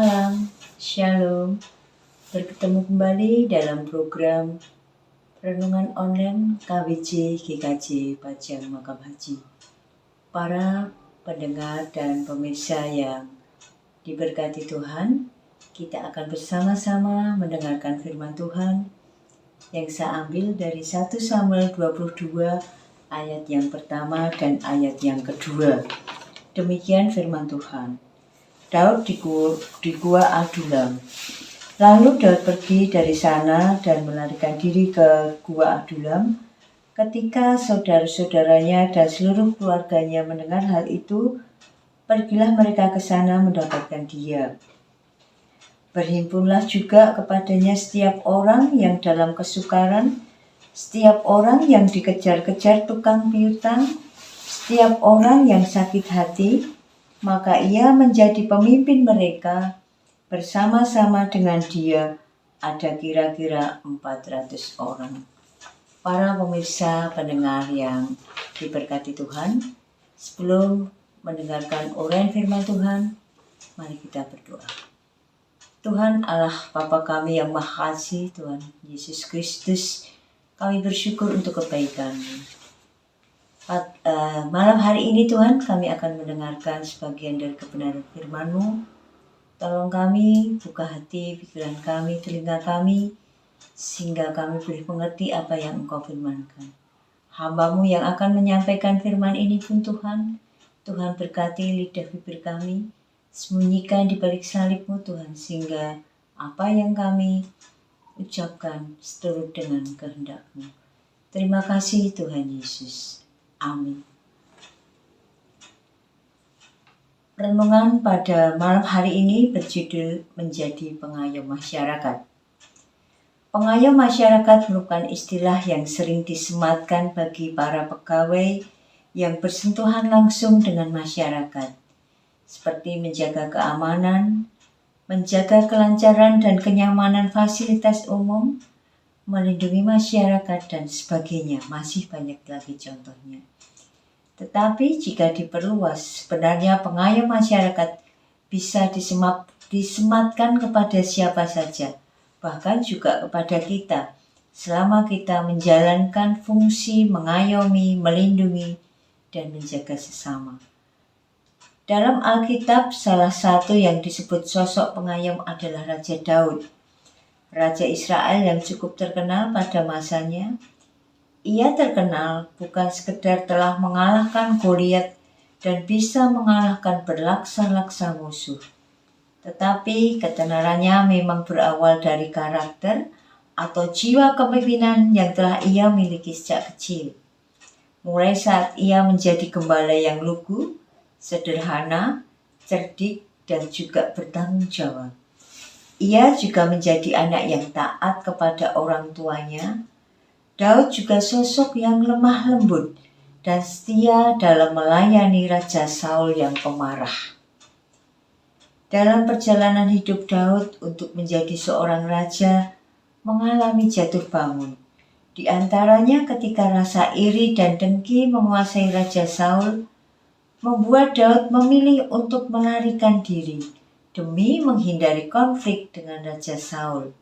malam, Shalom. Bertemu kembali dalam program Renungan Online KWJ GKJ Pajang Makam Haji. Para pendengar dan pemirsa yang diberkati Tuhan, kita akan bersama-sama mendengarkan firman Tuhan yang saya ambil dari 1 Samuel 22 ayat yang pertama dan ayat yang kedua. Demikian firman Tuhan. Daud di gua Adulam. Lalu Daud pergi dari sana dan melarikan diri ke gua Adulam. Ketika saudara-saudaranya dan seluruh keluarganya mendengar hal itu, pergilah mereka ke sana mendapatkan dia. Berhimpunlah juga kepadanya setiap orang yang dalam kesukaran, setiap orang yang dikejar-kejar tukang piutang, setiap orang yang sakit hati, maka ia menjadi pemimpin mereka. Bersama-sama dengan dia ada kira-kira 400 orang. Para pemirsa pendengar yang diberkati Tuhan, sebelum mendengarkan uraian firman Tuhan, mari kita berdoa. Tuhan Allah Bapa kami yang Maha Kasih, Tuhan Yesus Kristus, kami bersyukur untuk kebaikan-Mu. Malam hari ini Tuhan, kami akan mendengarkan sebagian dari kebenaran firman-Mu. Tolong kami, buka hati, pikiran kami, telinga kami, sehingga kami boleh mengerti apa yang Engkau firmankan. Hamba-Mu yang akan menyampaikan firman ini pun Tuhan, Tuhan berkati lidah bibir kami, sembunyikan di balik salib-Mu Tuhan, sehingga apa yang kami ucapkan seturut dengan kehendak-Mu. Terima kasih Tuhan Yesus. Amin. Renungan pada malam hari ini berjudul Menjadi Pengayom Masyarakat. Pengayom masyarakat merupakan istilah yang sering disematkan bagi para pegawai yang bersentuhan langsung dengan masyarakat, seperti menjaga keamanan, menjaga kelancaran dan kenyamanan fasilitas umum, melindungi masyarakat, dan sebagainya. Masih banyak lagi contohnya. Tetapi jika diperluas, sebenarnya pengayom masyarakat bisa disematkan kepada siapa saja, bahkan juga kepada kita, selama kita menjalankan fungsi mengayomi, melindungi, dan menjaga sesama. Dalam Alkitab, salah satu yang disebut sosok pengayom adalah Raja Daud, Raja Israel yang cukup terkenal pada masanya. Ia terkenal bukan sekedar telah mengalahkan Goliat dan bisa mengalahkan berlaksa-laksa musuh, tetapi ketenarannya memang berawal dari karakter atau jiwa kepemimpinan yang telah ia miliki sejak kecil. Mulai saat ia menjadi gembala yang lugu, sederhana, cerdik, dan juga bertanggung jawab. Ia juga menjadi anak yang taat kepada orang tuanya. Daud juga sosok yang lemah lembut dan setia dalam melayani Raja Saul yang pemarah. Dalam perjalanan hidup Daud untuk menjadi seorang raja, mengalami jatuh bangun. Di antaranya ketika rasa iri dan dengki menguasai Raja Saul, membuat Daud memilih untuk melarikan diri demi menghindari konflik dengan Raja Saul.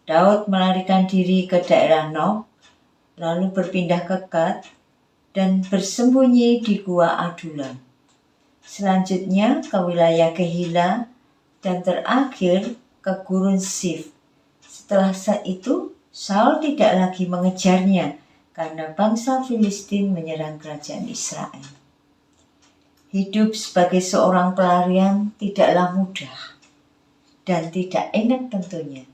Daud melarikan diri ke daerah Nob, lalu berpindah ke Gad dan bersembunyi di gua Adulam. Selanjutnya ke wilayah Kehila dan terakhir ke Gurun Sif. Setelah itu, Saul tidak lagi mengejarnya karena bangsa Filistin menyerang kerajaan Israel. Hidup sebagai seorang pelarian tidaklah mudah dan tidak enak tentunya.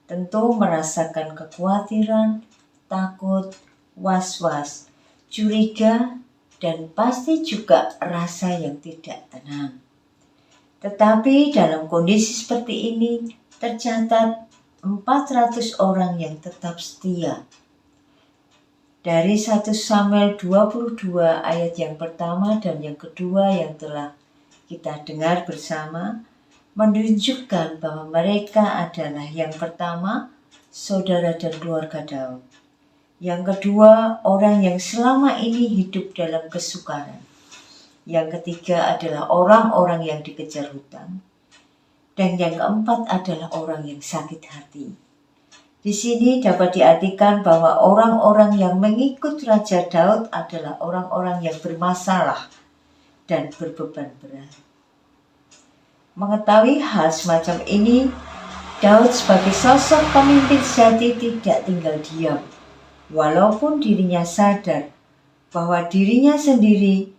Tentu merasakan kekhawatiran, takut, was-was, curiga, dan pasti juga rasa yang tidak tenang. Tetapi dalam kondisi seperti ini, tercatat 400 orang yang tetap setia. Dari 1 Samuel 22 ayat yang pertama dan yang kedua yang telah kita dengar bersama, menunjukkan bahwa mereka adalah yang pertama, saudara dan keluarga Daud. Yang kedua, orang yang selama ini hidup dalam kesukaran. Yang ketiga adalah orang-orang yang dikejar hutang. Dan yang keempat adalah orang yang sakit hati. Di sini dapat diartikan bahwa orang-orang yang mengikut Raja Daud adalah orang-orang yang bermasalah dan berbeban berat. Mengetahui hal semacam ini, Daud sebagai sosok pemimpin sejati tidak tinggal diam. Walaupun dirinya sadar bahwa dirinya sendiri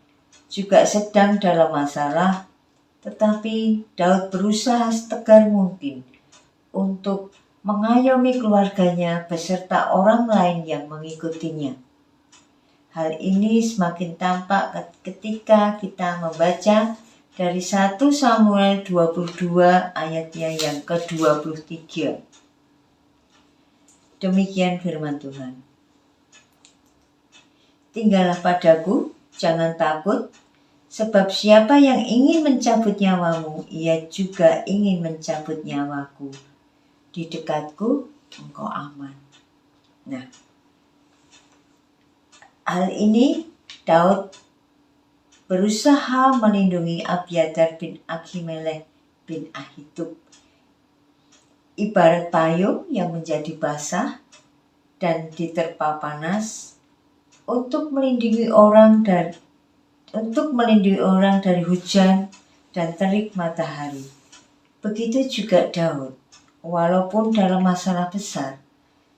juga sedang dalam masalah, tetapi Daud berusaha setegar mungkin untuk mengayomi keluarganya beserta orang lain yang mengikutinya. Hal ini semakin tampak ketika kita membaca dari 1 Samuel 22 ayatnya yang ke-23. Demikian firman Tuhan. Tinggallah padaku, jangan takut, sebab siapa yang ingin mencabut nyawamu, ia juga ingin mencabut nyawaku. Di dekatku engkau aman. Nah, hal ini Daud berusaha melindungi Abiatar bin Ahimelek bin Ahitub. Ibarat payung yang menjadi basah dan diterpa panas untuk melindungi orang dari hujan dan terik matahari. Begitu juga Daud. Walaupun dalam masalah besar,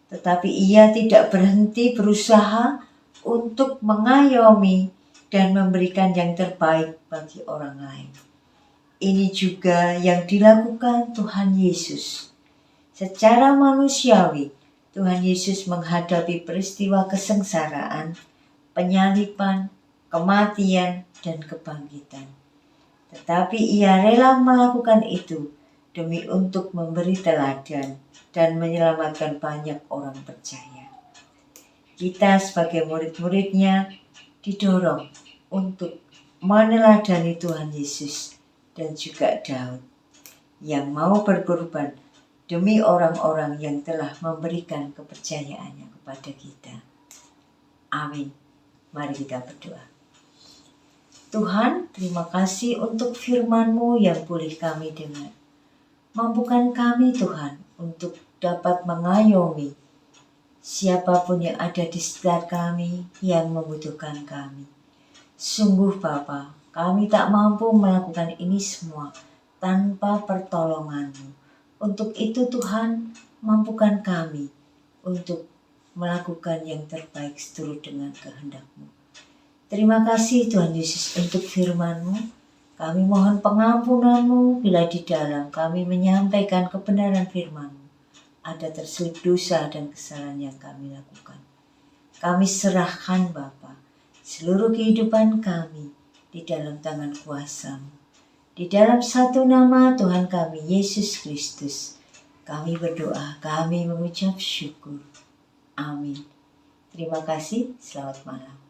tetapi ia tidak berhenti berusaha untuk mengayomi dan memberikan yang terbaik bagi orang lain. Ini juga yang dilakukan Tuhan Yesus. Secara manusiawi, Tuhan Yesus menghadapi peristiwa kesengsaraan, penyaliban, kematian, dan kebangkitan. Tetapi ia rela melakukan itu demi untuk memberi teladan dan menyelamatkan banyak orang percaya. Kita sebagai murid-muridnya didorong untuk meneladani Tuhan Yesus dan juga Daud yang mau berkorban demi orang-orang yang telah memberikan kepercayaannya kepada kita. Amin. Mari kita berdoa. Tuhan, terima kasih untuk firman-Mu yang boleh kami dengar. Mampukan kami Tuhan untuk dapat mengayomi siapapun yang ada di sekitar kami yang membutuhkan kami. Sungguh Bapa, kami tak mampu melakukan ini semua tanpa pertolongan-Mu. Untuk itu Tuhan, mampukan kami untuk melakukan yang terbaik seturut dengan kehendak-Mu. Terima kasih Tuhan Yesus untuk firman-Mu. Kami mohon pengampunan-Mu bila di dalam kami menyampaikan kebenaran firman-Mu ada terselip dosa dan kesalahan yang kami lakukan. Kami serahkan Bapa seluruh kehidupan kami di dalam tangan kuasa-Mu. Di dalam satu nama Tuhan kami Yesus Kristus, kami berdoa, kami mengucap syukur. Amin. Terima kasih, selamat malam.